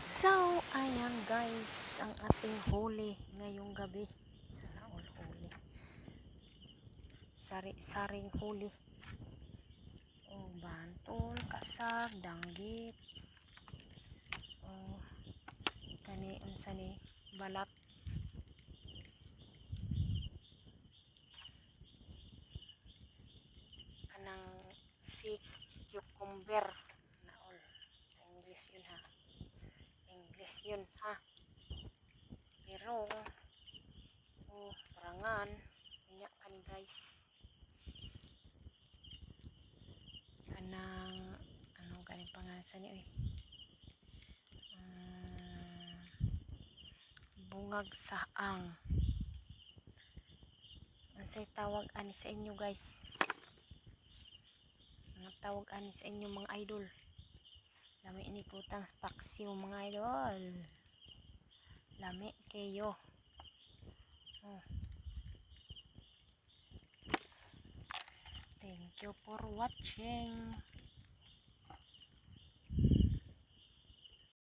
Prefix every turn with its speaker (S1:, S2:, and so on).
S1: So, ayan guys, ang ating huli ngayong gabi. Sana all huli. Sari-saring huli. Oh, bantol, kasag, danggit. Oh, kani unsa ni balat. Kanang sea cucumber na all. English yun ha. English yun ha. Pero oh, parangan kanya kan guys. Kanang ano ganing pangalan niya eh. Bungag saang. Unsay tawag ani sa inyo guys? Ano tawag ani sa inyo mga idol? Lami ini putang paksiw mga idol. Lami kayo. Oh. Thank you for watching.